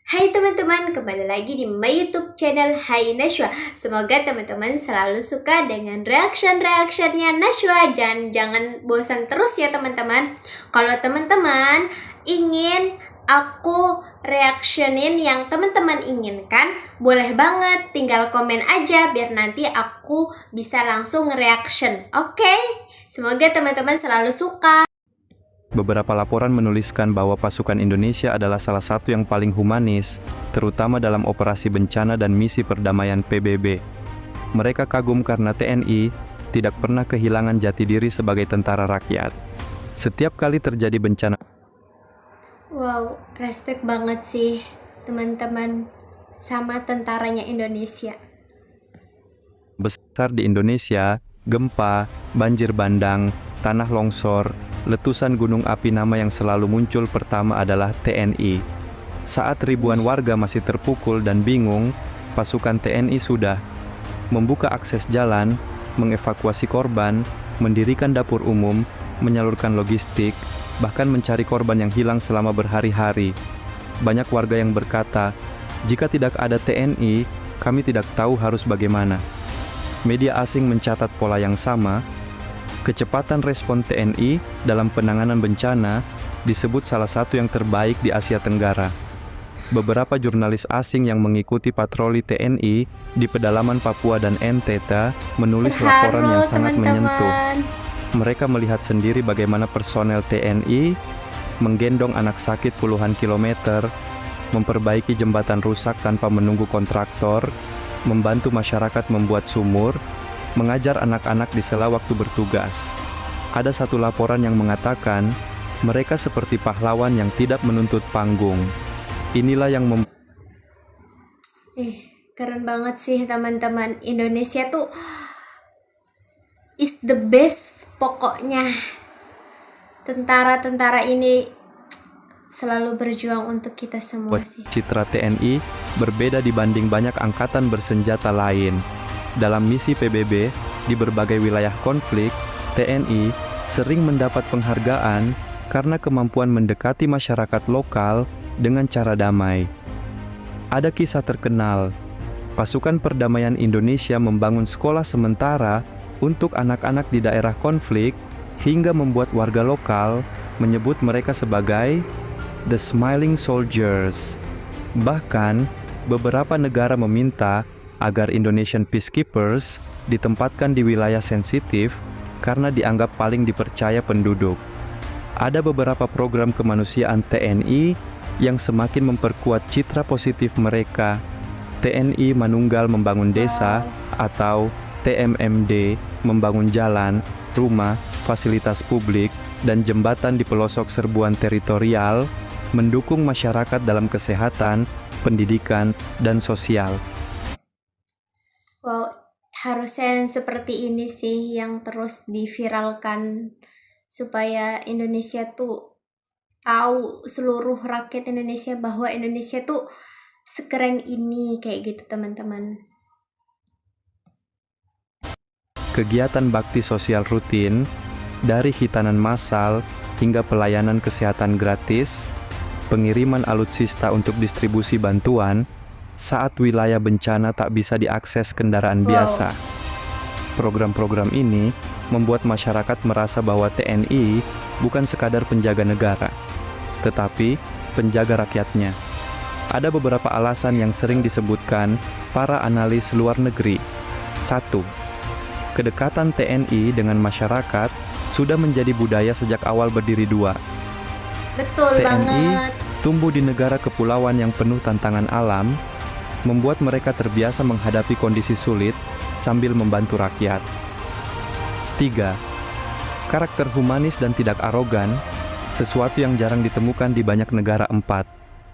Hai teman-teman, kembali lagi di my YouTube channel Hai Nashwa. Semoga teman-teman selalu suka dengan reaction-reactionnya Nashwa dan jangan bosan terus ya teman-teman. Kalau teman-teman ingin aku reactionin yang teman-teman inginkan, boleh banget tinggal komen aja biar nanti aku bisa langsung reaction. Oke? Semoga teman-teman selalu suka. Beberapa laporan menuliskan bahwa pasukan Indonesia adalah salah satu yang paling humanis, terutama dalam operasi bencana dan misi perdamaian PBB. Mereka kagum karena TNI tidak pernah kehilangan jati diri sebagai tentara rakyat. Setiap kali terjadi bencana Wow, respect banget sih teman-teman sama tentaranya Indonesia. besar di Indonesia, gempa, banjir bandang, tanah longsor, letusan gunung api, nama yang selalu muncul pertama adalah TNI. Saat ribuan warga masih terpukul dan bingung, pasukan TNI sudah membuka akses jalan, mengevakuasi korban, mendirikan dapur umum, menyalurkan logistik, bahkan mencari korban yang hilang selama berhari-hari. Banyak warga yang berkata, jika tidak ada TNI, kami tidak tahu harus bagaimana. Media asing mencatat pola yang sama. Kecepatan respon TNI dalam penanganan bencana disebut salah satu yang terbaik di Asia Tenggara. Beberapa jurnalis asing yang mengikuti patroli TNI di pedalaman Papua dan NTT menulis laporan yang sangat menyentuh. Mereka melihat sendiri bagaimana personel TNI menggendong anak sakit puluhan kilometer, memperbaiki jembatan rusak tanpa menunggu kontraktor, membantu masyarakat membuat sumur, mengajar anak-anak di sela waktu bertugas. Ada satu laporan yang mengatakan, mereka seperti pahlawan yang tidak menuntut panggung. Inilah yang Keren banget sih teman-teman. Indonesia tuh is the best pokoknya. Tentara-tentara ini selalu berjuang untuk kita semua sih. Citra TNI berbeda dibanding banyak angkatan bersenjata lain. Dalam misi PBB di berbagai wilayah konflik, TNI sering mendapat penghargaan karena kemampuan mendekati masyarakat lokal dengan cara damai. Ada kisah terkenal, pasukan perdamaian Indonesia membangun sekolah sementara untuk anak-anak di daerah konflik hingga membuat warga lokal menyebut mereka sebagai The Smiling Soldiers. Bahkan, beberapa negara meminta agar Indonesian Peacekeepers ditempatkan di wilayah sensitif karena dianggap paling dipercaya penduduk. Ada beberapa program kemanusiaan TNI yang semakin memperkuat citra positif mereka. TNI Manunggal membangun desa atau TMMD membangun jalan, rumah, fasilitas publik, dan jembatan di pelosok serbuan teritorial, mendukung masyarakat dalam kesehatan, pendidikan, dan sosial. Wow, harusnya yang seperti ini sih yang terus diviralkan supaya Indonesia tuh tahu, seluruh rakyat Indonesia bahwa Indonesia tuh sekeren ini, kayak gitu teman-teman. Kegiatan bakti sosial rutin, dari hitanan massal hingga pelayanan kesehatan gratis, pengiriman alutsista untuk distribusi bantuan, saat wilayah bencana tak bisa diakses kendaraan biasa. Program-program ini membuat masyarakat merasa bahwa TNI bukan sekadar penjaga negara, tetapi penjaga rakyatnya. Ada beberapa alasan yang sering disebutkan para analis luar negeri. 1. Kedekatan TNI dengan masyarakat sudah menjadi budaya sejak awal berdiri. 2. Betul TNI banget. tumbuh di negara kepulauan yang penuh tantangan alam, membuat mereka terbiasa menghadapi kondisi sulit sambil membantu rakyat. 3. Karakter humanis dan tidak arogan, sesuatu yang jarang ditemukan di banyak negara. 4.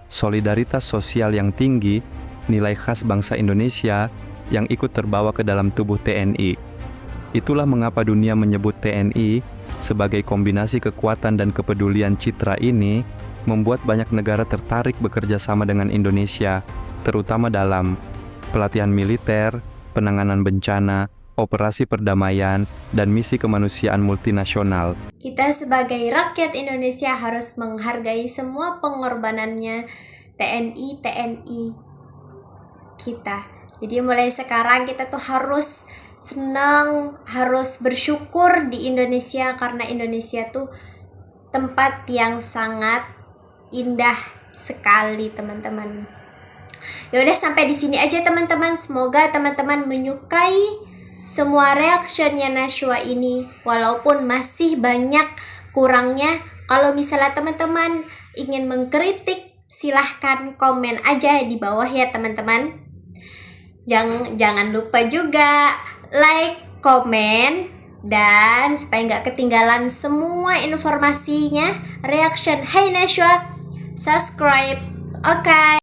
Solidaritas sosial yang tinggi, nilai khas bangsa Indonesia yang ikut terbawa ke dalam tubuh TNI. Itulah mengapa dunia menyebut TNI sebagai kombinasi kekuatan dan kepedulian. Citra ini membuat banyak negara tertarik bekerja sama dengan Indonesia, terutama dalam pelatihan militer, penanganan bencana, operasi perdamaian, dan misi kemanusiaan multinasional. Kita sebagai rakyat Indonesia harus menghargai semua pengorbanannya TNI kita. Jadi mulai sekarang kita tuh harus senang, harus bersyukur di Indonesia, karena Indonesia tuh tempat yang sangat indah sekali, teman-teman. Ya udah, sampai di sini aja teman-teman. Semoga teman-teman menyukai semua reactionnya Nashwa ini, walaupun masih banyak kurangnya. Kalau misalnya teman-teman ingin mengkritik, silahkan komen aja di bawah ya teman-teman. Jangan lupa juga like, komen, dan supaya nggak ketinggalan semua informasinya reaction Hai Nashwa, subscribe. Oke.